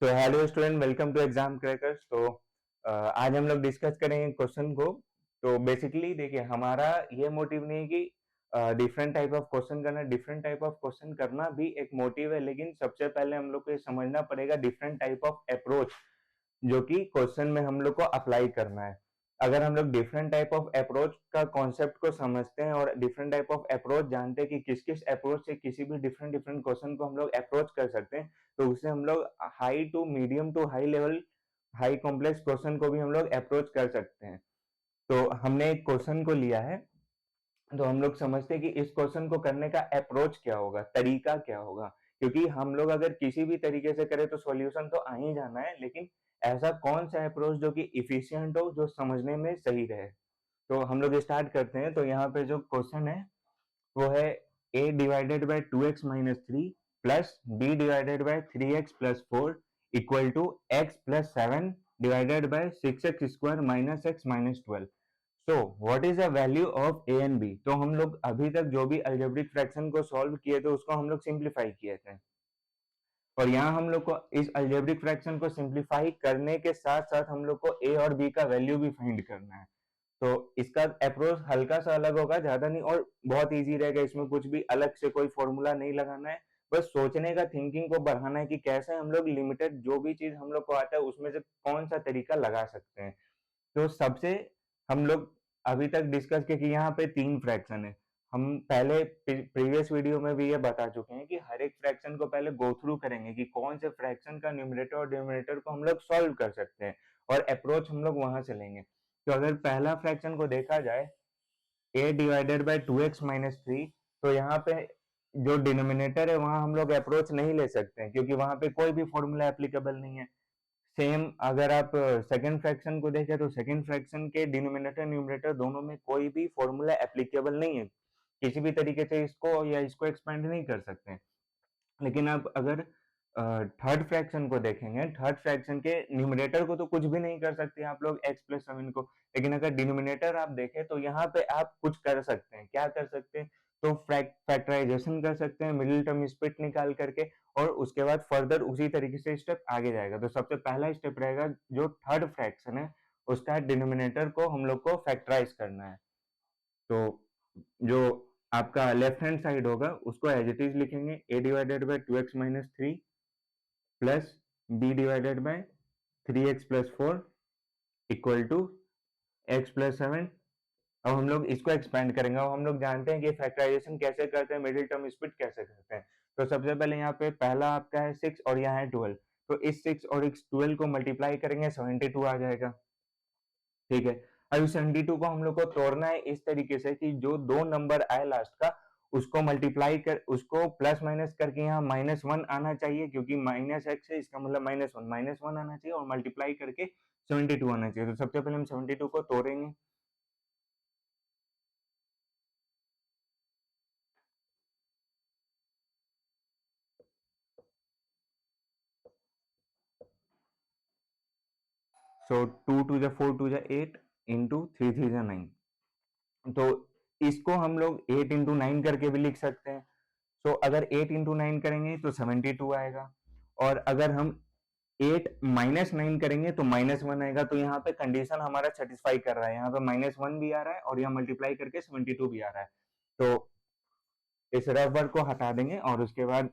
So hello student, welcome to exam crackers. तो आज हम लोग डिस्कस करेंगे क्वेश्चन को। तो बेसिकली देखिए, हमारा ये मोटिव नहीं है कि डिफरेंट टाइप ऑफ क्वेश्चन करना। डिफरेंट टाइप ऑफ क्वेश्चन करना भी एक मोटिव है, लेकिन सबसे पहले हम लोग को ये समझना पड़ेगा डिफरेंट टाइप ऑफ अप्रोच जो कि क्वेश्चन में हम लोग को अप्लाई करना है। अगर हम लोग डिफरेंट टाइप ऑफ अप्रोच का कॉन्सेप्ट को समझते हैं और डिफरेंट टाइप ऑफ अप्रोच जानते हैं कि किस किस अप्रोच से किसी भी डिफरेंट डिफरेंट क्वेश्चन को हम लोग अप्रोच कर सकते हैं, तो उससे हम लोग high to medium to high level, high complex question को भी हम लोग अप्रोच कर सकते हैं। तो हमने एक क्वेश्चन को लिया है, तो हम लोग समझते हैं कि इस क्वेश्चन को करने का अप्रोच क्या होगा, तरीका क्या होगा। क्योंकि हम लोग अगर किसी भी तरीके से करें तो सॉल्यूशन तो आ ही जाना है, लेकिन ऐसा कौन सा अप्रोच जो कि इफिशियंट हो, जो समझने में सही रहे। तो हम लोग स्टार्ट करते हैं। तो यहाँ पे जो क्वेश्चन है वो है a divided by 2x minus 3 plus b divided by 3x plus 4 equal to x plus 7 divided by 6x square minus x minus 12। So what is the value of a and b। तो हम लोग अभी तक जो भी algebraic fraction को solve किए थे उसको हम लोग सिंप्लीफाई किए थे, और यहाँ हम लोग को इस अलजेब्रिक फ्रैक्शन को सिंप्लीफाई करने के साथ साथ हम लोग को a और b का वैल्यू भी फाइंड करना है। तो इसका अप्रोच हल्का सा अलग होगा, ज्यादा नहीं, और बहुत इजी रहेगा। इसमें कुछ भी अलग से कोई फॉर्मूला नहीं लगाना है, बस सोचने का, थिंकिंग को बढ़ाना है कि कैसे हम लोग लिमिटेड जो भी चीज हम लोग को आता है उसमें से कौन सा तरीका लगा सकते हैं। तो सबसे हम लोग अभी तक डिस्कस किया कि यहाँ पे 3 फ्रैक्शन है। हम पहले प्रीवियस वीडियो में भी ये बता चुके हैं कि हर एक फ्रैक्शन को पहले गो थ्रू करेंगे कि कौन से फ्रैक्शन का न्यूमरेटर और डिनोमिनेटर को हम लोग सॉल्व कर सकते हैं, और अप्रोच हम लोग वहां से लेंगे। तो अगर पहला फ्रैक्शन को देखा जाए a divided by 2x minus 3, तो यहाँ पे जो डिनोमिनेटर है वहां हम लोग अप्रोच नहीं ले सकते हैं, क्योंकि वहां पे कोई भी फॉर्मूला एप्लीकेबल नहीं है। सेम अगर आप सेकंड फ्रैक्शन को देखें तो सेकंड फ्रैक्शन के डिनोमिनेटर न्यूमरेटर दोनों में कोई भी फॉर्मूला एप्लीकेबल नहीं है, किसी भी तरीके से इसको या इसको एक्सपेंड नहीं कर सकते। लेकिन आप अगर थर्ड फ्रैक्शन को देखेंगे, थर्ड फ्रैक्शन के न्यूमरेटर को तो कुछ भी नहीं कर सकते आप लोग x प्लस 7 को, लेकिन अगर डिनोमिनेटर आप देखें तो यहाँ पे आप कुछ कर सकते हैं। क्या कर सकते हैं? तो फैक्टराइजेशन कर सकते हैं मिडिल टर्म स्प्लिट निकाल करके, और उसके बाद फर्दर उसी तरीके से स्टेप आगे जाएगा। तो सबसे पहला स्टेप रहेगा जो थर्ड फ्रैक्शन है उसका डिनोमिनेटर को हम लोग को फैक्टराइज करना है। तो जो आपका लेफ्ट हैंड साइड होगा उसको एज इट इज लिखेंगे, a divided by 2x minus 3 plus b divided by 3x plus 4 equal to x plus 7। अब हम लोग इसको एक्सपेंड करेंगे। अब हम लोग जानते हैं कि फैक्टराइजेशन कैसे करते हैं, मिडिल टर्म स्प्लिट कैसे करते हैं। तो सबसे पहले यहाँ पे पहला आपका है 6 और यहाँ है 12, तो इस 6 और इस 12 को मल्टीप्लाई करेंगे, 72 आ जाएगा। ठीक है। अब 72 को हम लोग को तोड़ना है इस तरीके से कि जो दो नंबर आए लास्ट का उसको मल्टीप्लाई कर, उसको प्लस माइनस करके यहाँ -1 आना चाहिए, क्योंकि माइनस एक्स है, इसका मतलब -1 आना चाहिए, और मल्टीप्लाई करके 72 आना चाहिए। तो सबसे पहले हम 72 को तोड़ेंगे। सो 2 टू जा 4 टू जा 8 इंटू 3 3 जा 9। तो इसको हम लोग 8 इंटू 9 करके भी लिख सकते हैं। सो अगर 8 इंटू 9 करेंगे तो 72 आएगा, और अगर हम 8 माइनस 9 करेंगे तो -1 आएगा। तो यहाँ पे कंडीशन हमारा सेटिस्फाई कर रहा है, यहाँ पे -1 भी आ रहा है और यहाँ मल्टीप्लाई करके 72 भी आ रहा है। तो इस रफ वर्क को हटा देंगे, और उसके बाद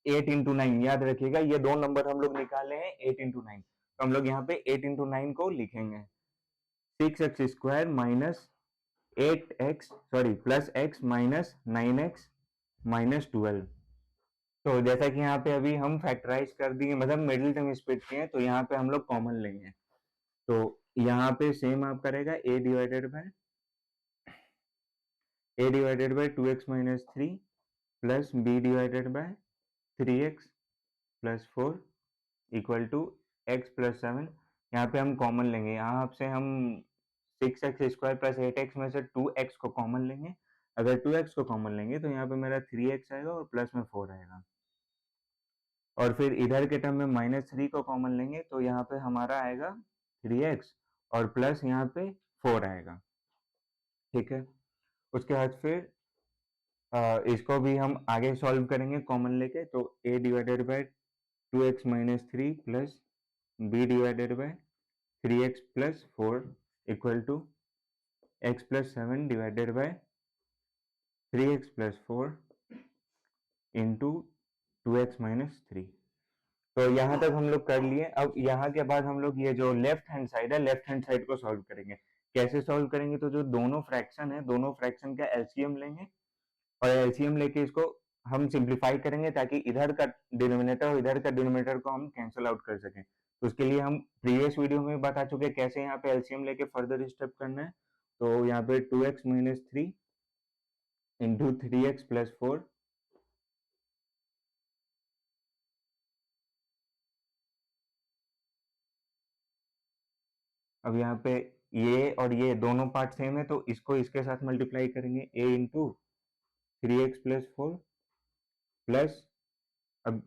8 इंटू 9, याद रखिएगा ये दो नंबर हम लोग निकाले हैं 8 इंटू 9, तो हम लोग यहाँ पे 8 इंटू 9 को लिखेंगे 6x square minus 8x, sorry plus x minus 9x minus 12। तो जैसा कि यहाँ पे अभी हम फैक्टराइज कर दिए, मतलब मिडिल टर्म स्प्लिट किए हैं, तो यहाँ पे हम लोग कॉमन लेंगे। तो यहाँ पे सेम आप करेगा a divided by 2x minus 3 plus b divided by 3x plus 4 equal to x plus 7। यहाँ पे हम कॉमन लेंगे, यहाँ से हम 6x स्क्वायर प्लस 8x में से 2x को कॉमन लेंगे। अगर 2x को कॉमन लेंगे तो यहाँ पे मेरा 3x आएगा और प्लस में 4 आएगा, और फिर इधर के टर्म में -3 को कॉमन लेंगे तो यहाँ पे हमारा आएगा 3x और प्लस यहाँ पे 4 आएगा। ठीक है। उसके बाद फिर इसको भी हम आगे सॉल्व करेंगे कॉमन लेके। तो a divided by 2x minus 3 plus b divided by 3x plus 4 equal to x plus 7 divided by 3x plus 4 into 2x minus 3। तो यहाँ तक हम लोग कर लिए। अब यहाँ के बाद हम लोग ये जो लेफ्ट हैंड साइड है, लेफ्ट हैंड साइड को सॉल्व करेंगे। कैसे सॉल्व करेंगे? तो जो दोनों फ्रैक्शन है, दोनों फ्रैक्शन का एलसीएम लेंगे और एलसीएम लेके इसको हम सिंप्लीफाई करेंगे ताकि इधर का डिनोमिनेटर और इधर का डिनोमिनेटर को हम कैंसिल आउट कर सकें। तो उसके लिए हम प्रीवियस वीडियो में बता चुके कैसे यहाँ पे एलसीएम लेके फर्दर स्टेप करना है। तो यहाँ पे 2x minus 3 into 3x plus 4 अब यहाँ पे ये और ये दोनों पार्ट सेम है तो इसको इसके साथ मल्टीप्लाई करेंगे a into 3x plus 4 plus अब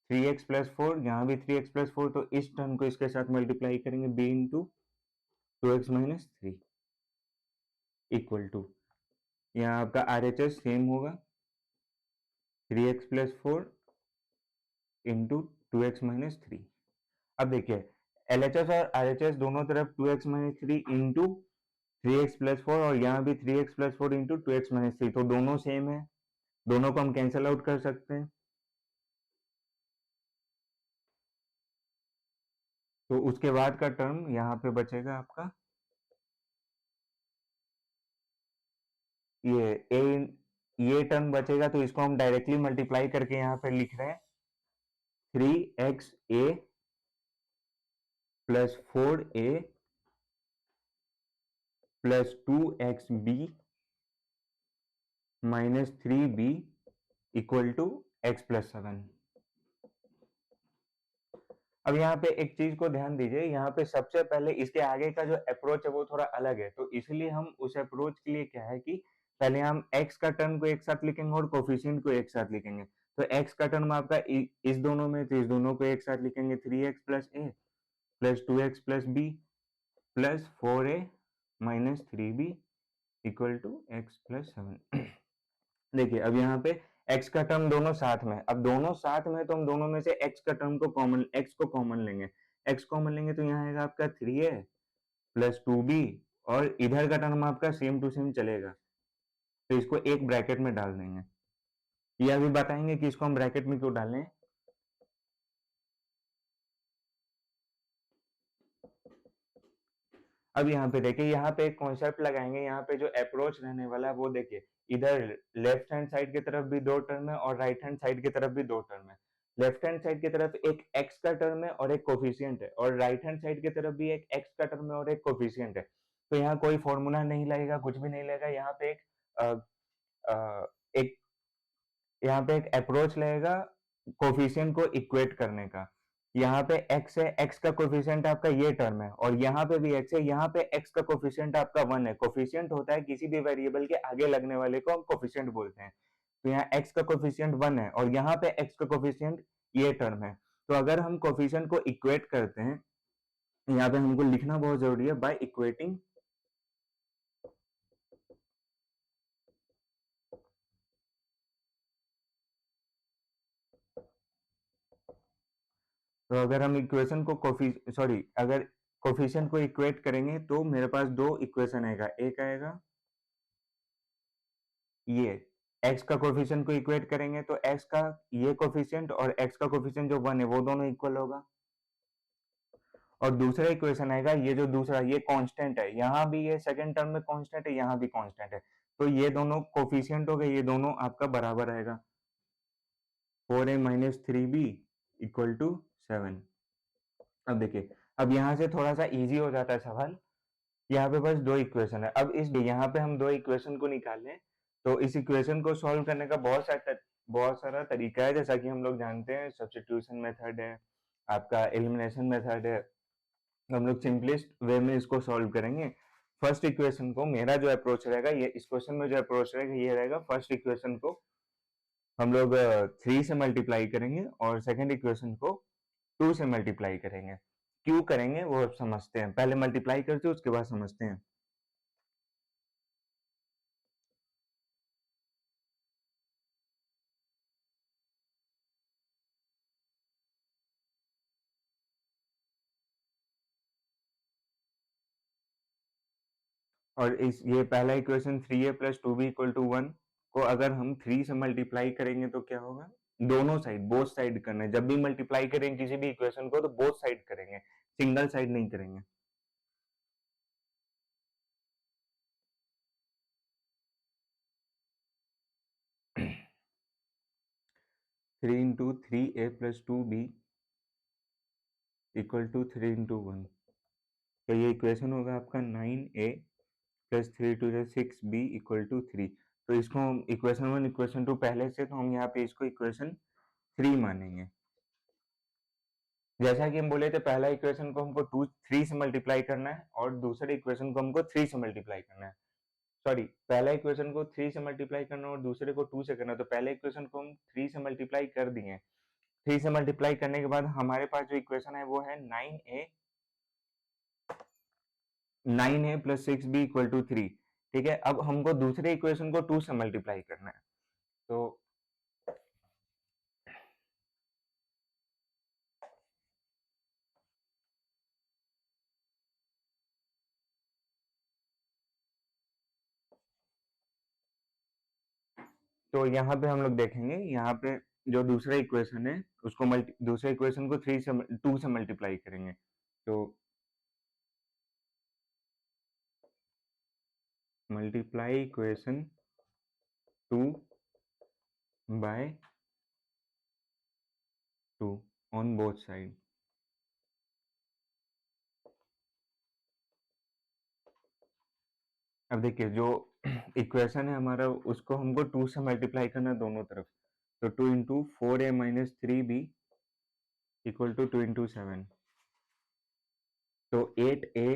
3x plus 4 यहाँ भी 3x plus 4 तो इस टर्म को इसके साथ मल्टीप्लाई करेंगे b into 2x minus 3 equal to यहाँ आपका RHS सेम होगा 3x plus 4 into 2x minus 3। अब देखिए LHS और RHS दोनों तरफ 2x minus 3 into 3x plus 4 और यहाँ भी 3x plus 4 into 2x minus 3 तो दोनों सेम है, दोनों को हम कैंसिल आउट कर सकते हैं। तो उसके बाद का टर्म यहाँ पे बचेगा आपका ये टर्म बचेगा तो इसको हम डायरेक्टली मल्टीप्लाई करके यहाँ पे लिख रहे हैं 3xa plus 4a plus 2xb minus 3b equal to x plus 7। अब यहाँ पे एक चीज को ध्यान दीजिए, यहाँ पे सबसे पहले इसके आगे का जो अप्रोच है वो थोड़ा अलग है, तो इसलिए हम उस अप्रोच के लिए क्या है कि पहले हम x का टर्म को एक साथ लिखेंगे और कोफिशिएंट को एक साथ लिखेंगे। तो x का टर्म आपका इस दोनों में, तो इस दोनों को एक साथ लिखेंगे 3x plus a plus 2x plus b plus 4a minus 3b equal to x plus 7। देखिए अब यहाँ पे x का टर्म दोनों साथ में, अब दोनों साथ में तो हम दोनों में से x का टर्म को कॉमन, x को कॉमन लेंगे, x कॉमन लेंगे तो यहाँ आएगा आपका 3a प्लस 2b और इधर का टर्म आपका सेम टू सेम चलेगा तो इसको एक ब्रैकेट में डाल देंगे। ये अभी बताएंगे कि इसको हम ब्रैकेट में क्यों डालें। अब यहाँ पे देखिए, यहाँ पे एक कॉन्सेप्ट लगाएंगे, यहाँ पे जो अप्रोच रहने वाला है वो देखिए, इधर लेफ्ट हैंड साइड की तरफ भी दो टर्म है और राइट हैंड साइड की तरफ भी दो टर्म है। लेफ्ट हैंड साइड की तरफ एक x का टर्म है और एक कोफिशिएंट है और राइट हैंड साइड की तरफ भी एक x का टर्म है और एक कोफिशिएंट है। तो यहाँ कोई फॉर्मूला नहीं लगेगा, कुछ भी नहीं लगेगा, यहाँ पे एक यहाँ पे एक अप्रोच लगेगा कोफिशिएंट को इक्वेट करने का। यहाँ पे x है, x का कोफिशिएंट आपका ये टर्म है और यहाँ पे भी x है, यहाँ पे x का कोफिशिएंट आपका 1 है। कोफिशिएंट होता है किसी भी वेरिएबल के आगे लगने वाले को हम कोफिशिएंट बोलते हैं। तो यहाँ x का कोफिशिएंट 1 है और यहाँ पे x का कोफिशिएंट ये टर्म है। तो अगर हम कोफिशिएंट को इक्वेट करते हैं, यहाँ पे हमको लिखना बहुत जरूरी है, बाय इक्वेटिंग तो अगर हम इक्वेशन को अगर कोफिशिएंट को इक्वेट करेंगे तो मेरे पास दो इक्वेशन आएगा, एक आएगा ये x का कोफिशिएंट को इक्वेट करेंगे तो x का ये कोफिशिएंट और x का कोफिशिएंट जो 1 है वो दोनों इक्वल होगा। और दूसरा इक्वेशन आएगा, ये जो दूसरा ये कांस्टेंट है, यहाँ भी ये सेकंड टर्म में कांस्टेंट है, यहाँ भी कांस्टेंट है, तो ये दोनों कोफिशिएंट हो गए, ये दोनों आपका बराबर रहेगा 4a minus 3b equal to 7। अब देखिए, अब यहाँ से थोड़ा सा इजी हो जाता है सवाल। यहाँ पे बस दो इक्वेशन है, अब इस यहाँ पे हम दो इक्वेशन को निकालें तो इस इक्वेशन को सॉल्व करने का बहुत सारा तरीका है, जैसा कि हम लोग जानते हैं सब्स्टिट्यूशन मेथड है, आपका एलिमिनेशन मेथड है। हम लोग सिंपलेस्ट वे में इसको सॉल्व करेंगे। फर्स्ट इक्वेशन को, मेरा जो अप्रोच रहेगा, ये इस क्वेश्चन में जो अप्रोच रहेगा ये रहेगा, फर्स्ट इक्वेशन को हम लोग 3 से मल्टीप्लाई करेंगे और सेकंड इक्वेशन को 2 से मल्टीप्लाई करेंगे। क्यों करेंगे वो अब समझते हैं, पहले मल्टीप्लाई करते हैं उसके बाद समझते हैं। और इस ये पहला equation 3a plus 2b equal to 1 को अगर हम 3 से मल्टीप्लाई करेंगे तो क्या होगा, दोनों साइड, बोथ साइड करना है। जब भी मल्टीप्लाई करेंगे किसी भी इक्वेशन को तो बोथ साइड करेंगे, सिंगल साइड नहीं करेंगे। Three into 3a plus 2b equal to 3 into 1, तो ये इक्वेशन होगा आपका 9a plus 3 to 6b equal to 3। तो इसको हम इक्वेशन 1 इक्वेशन 2 पहले से, तो हम यहाँ पे इसको इक्वेशन 3 मानेंगे। जैसा कि हम बोले थे पहला इक्वेशन को हमको 3 से मल्टीप्लाई करना है और दूसरे इक्वेशन को हमको 3 से मल्टीप्लाई करना है। सॉरी, पहला इक्वेशन को 3 से मल्टीप्लाई करना और दूसरे को 2 से करना। तो पहले इक्वेशन को हम 3 से मल्टीप्लाई कर दिए। 3 से मल्टीप्लाई करने के बाद हमारे पास जो इक्वेशन है वो है 9a plus 6b equal to 3। ठीक है, अब हमको दूसरे इक्वेशन को 2 से मल्टीप्लाई करना है। तो यहाँ पे हम लोग देखेंगे, यहाँ पे जो दूसरा इक्वेशन है उसको दूसरे इक्वेशन को 2 से मल्टीप्लाई करेंगे। तो multiply equation 2 by 2 on both side. अब देखिए जो इक्वेशन है हमारा उसको हमको 2 से मल्टीप्लाई करना है दोनों तरफ। तो 2 into 4a minus 3b equal to 2 into 7, तो 8a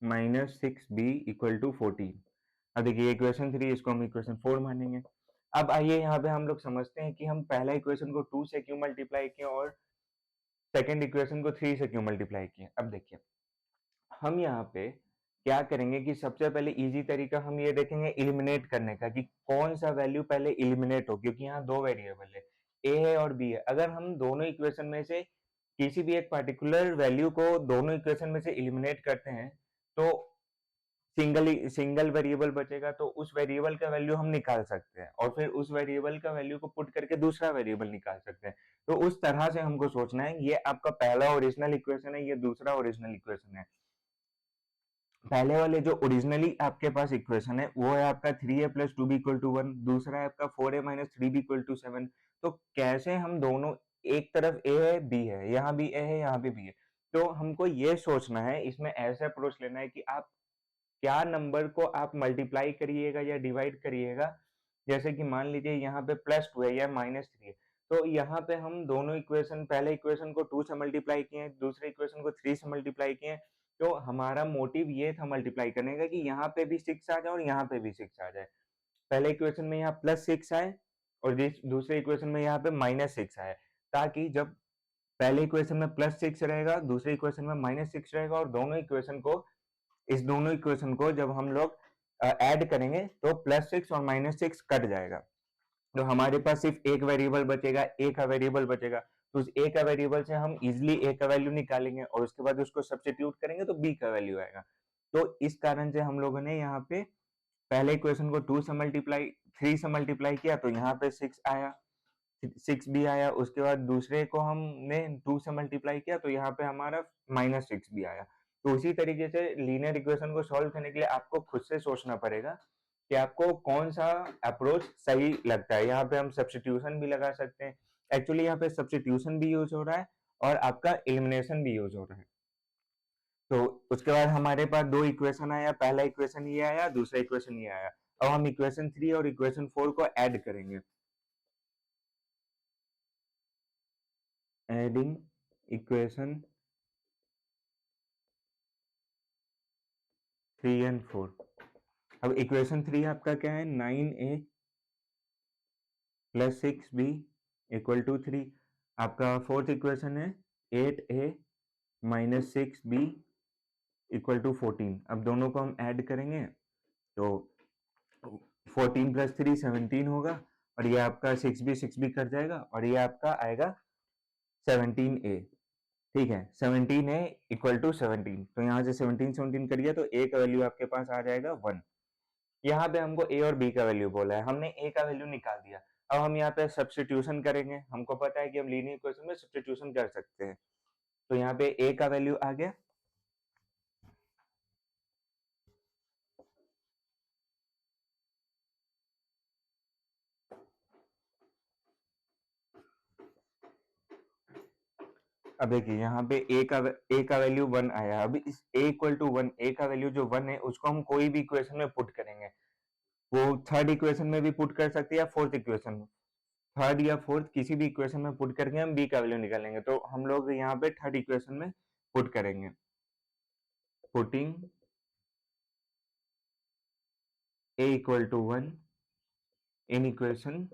minus 6b equal to 14। अब देखिए इक्वेशन 3, इसको हम इक्वेशन 4 मानेंगे। अब आइए यहाँ पे हम लोग समझते हैं कि हम पहला इक्वेशन को 2 से क्यों मल्टीप्लाई किए और सेकंड इक्वेशन को 3 से क्यों मल्टीप्लाई किए। अब देखिए हम यहाँ पे क्या करेंगे कि सबसे पहले इजी तरीका हम ये देखेंगे इलिमिनेट करने का, कि कौन सा वैल्यू पहले इलिमिनेट हो, क्योंकि यहाँ दो वेरिएबल है, ए है और बी है। अगर हम दोनों इक्वेशन में से किसी भी एक पर्टिकुलर वैल्यू को दोनों इक्वेशन में से इलिमिनेट करते हैं तो सिंगल वेरिएबल बचेगा, तो उस वेरिएबल का वैल्यू हम निकाल सकते हैं और फिर उस वेरिएबल का वैल्यू को पुट करके दूसरा वेरिएबल निकाल सकते हैं। तो उस तरह से हमको सोचना है। ये आपका पहला ओरिजिनल इक्वेशन है, ये दूसरा ओरिजिनल इक्वेशन है। पहले वाले जो ओरिजिनली आपके पास इक्वेशन है वो है आपका 3a plus 2b equal to 1, दूसरा है आपका 4a minus 3b equal to 7। तो कैसे हम दोनों, एक तरफ a है b है, यहाँ भी a है यहाँ भी b है, तो हमको ये सोचना है, इसमें ऐसा अप्रोच लेना है कि आप क्या नंबर को आप मल्टीप्लाई करिएगा या डिवाइड करिएगा। जैसे कि मान लीजिए यहाँ पे +2 है या -3 है, तो यहाँ पे हम दोनों इक्वेशन, पहले इक्वेशन को 2 से मल्टीप्लाई किए, दूसरे इक्वेशन को 3 से मल्टीप्लाई किए। तो हमारा मोटिव ये था मल्टीप्लाई करने का कि यहाँ पे भी 6 आ जाए और यहाँ पे भी 6 आ जाए। पहले इक्वेशन में यहाँ +6 आए और दूसरे इक्वेशन में यहाँ पे -6 आए, ताकि जब पहले इक्वेशन में +6 रहेगा, दूसरे इक्वेशन में -6 रहेगा और दोनों इक्वेशन को जब हम लोग ऐड करेंगे तो +6 और -6 कट जाएगा। तो हमारे पास सिर्फ एक वेरिएबल बचेगा, ए का वेरिएबल बचेगा। तो उस ए का वेरिएबल से हम इजिली ए का वैल्यू निकालेंगे और उसके बाद उसको सब्स्टिट्यूट करेंगे तो बी का वैल्यू आएगा। तो इस कारण से हम लोगों ने यहाँ पे पहले इक्वेशन को 3 से मल्टीप्लाई किया तो यहाँ पे 6 आया, 6 भी आया। उसके बाद दूसरे को हमने 2 से मल्टीप्लाई किया तो यहाँ पे हमारा -6 भी आया। तो उसी तरीके से लीनियर इक्वेशन को सॉल्व करने के लिए आपको खुद से सोचना पड़ेगा कि आपको कौन सा अप्रोच सही लगता है। यहाँ पे हम सब्स्टिट्यूशन भी लगा सकते हैं। एक्चुअली यहाँ पे सब्स्टिट्यूशन भी यूज हो रहा है और आपका एलिमिनेशन भी यूज हो रहा है। तो उसके बाद हमारे पास दो इक्वेशन आया, पहला इक्वेशन ये आया, दूसरा इक्वेशन ये आया। अब हम इक्वेशन 3 और इक्वेशन 4 को ऐड करेंगे। Adding equation 3 and 4। अब इक्वेशन 3 आपका क्या है, 9a plus 6b equal to 3। आपका फोर्थ इक्वेशन है 8a minus 6b equal to 14। अब दोनों को हम ऐड करेंगे तो 14 प्लस 3 17 होगा और ये आपका 6b कट जाएगा और ये आपका आएगा 17a। ठीक है, 17 है इक्वल टू 17, तो यहाँ से 17 करिए तो a का वैल्यू आपके पास आ जाएगा 1। यहाँ पे हमको a और b का वैल्यू बोला है, हमने a का वैल्यू निकाल दिया। अब हम यहाँ पे सब्स्टिट्यूशन करेंगे, हमको पता है कि हम लीनियर इक्वेशन में सब्स्टिट्यूशन कर सकते हैं। तो यहाँ पे a का वैल्यू आ गया, अब देखिए यहाँ पे a का वैल्यू 1 आया। अभी इस a इक्वल टू 1, a का वैल्यू जो 1 है उसको हम कोई भी इक्वेशन में पुट करेंगे। वो थर्ड इक्वेशन में भी पुट कर सकते हैं या फोर्थ इक्वेशन में, थर्ड या फोर्थ किसी भी इक्वेशन में पुट करके हम b का वैल्यू निकालेंगे। तो हम लोग यहाँ पे थर्ड इक्वेशन में पुट करेंगे, putting a equal to 1 in equation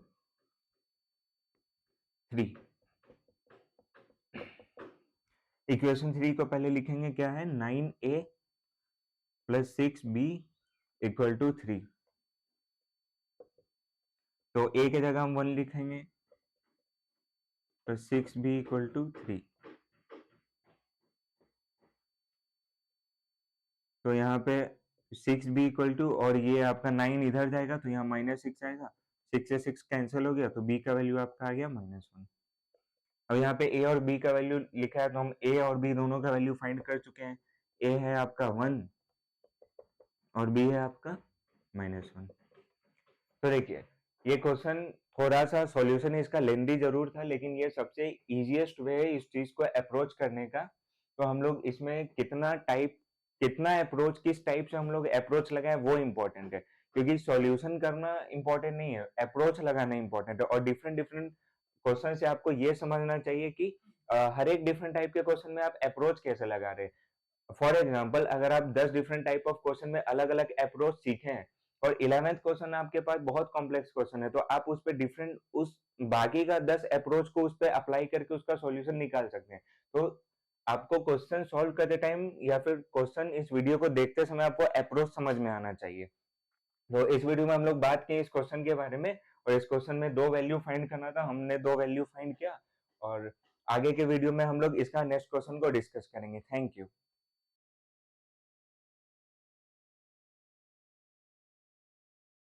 3। Equation 3 को पहले लिखेंगे, क्या है, 9a plus 6b equal to 3। तो a की जगह हम 1 लिखेंगे, तो 6b इक्वल टू 3। तो यहाँ पे 6b इक्वल टू, और ये आपका 9 इधर जाएगा तो यहाँ -6 आएगा, 6 से 6 कैंसिल हो गया, तो b का वैल्यू आपका आ गया -1। अब यहाँ पे a और b का वैल्यू लिखा है, तो हम a और b दोनों का वैल्यू फाइंड कर चुके हैं। a है आपका 1 और b है आपका -1। तो देखिए ये क्वेश्चन थोड़ा सा सॉल्यूशन इसका लेंदी जरूर था, लेकिन ये सबसे इजीएस्ट वे है इस चीज को अप्रोच करने का। तो हम लोग इसमें कितना अप्रोच, किस टाइप से हम लोग अप्रोच लगाए वो इम्पोर्टेंट है, क्योंकि सॉल्यूशन करना इम्पोर्टेंट नहीं है, अप्रोच लगाना इम्पोर्टेंट है। और डिफरेंट डिफरेंट क्वेश्चन से आपको ये समझना चाहिए कि हर एक डिफरेंट टाइप के क्वेश्चन में आप अप्रोच कैसे लगा रहे हैं। फॉर एग्जाम्पल अगर आप 10 डिफरेंट टाइप ऑफ क्वेश्चन में अलग अलग अप्रोच सीखे हैं और 11th क्वेश्चन आपके पास बहुत कॉम्प्लेक्स क्वेश्चन है, तो आप उस पे डिफरेंट उस बाकी का 10 अप्रोच को उस पे अप्लाई करके उसका सॉल्यूशन निकाल सकते हैं। तो आपको क्वेश्चन सॉल्व करते टाइम या फिर क्वेश्चन इस वीडियो को देखते समय आपको अप्रोच समझ में आना चाहिए। तो इस वीडियो में हम लोग बात की इस क्वेश्चन के बारे में, और इस क्वेश्चन में 2 वैल्यू फाइंड करना था, हमने 2 वैल्यू फाइंड किया। और आगे के वीडियो में हम लोग इसका नेक्स्ट क्वेश्चन को डिस्कस करेंगे। Thank you.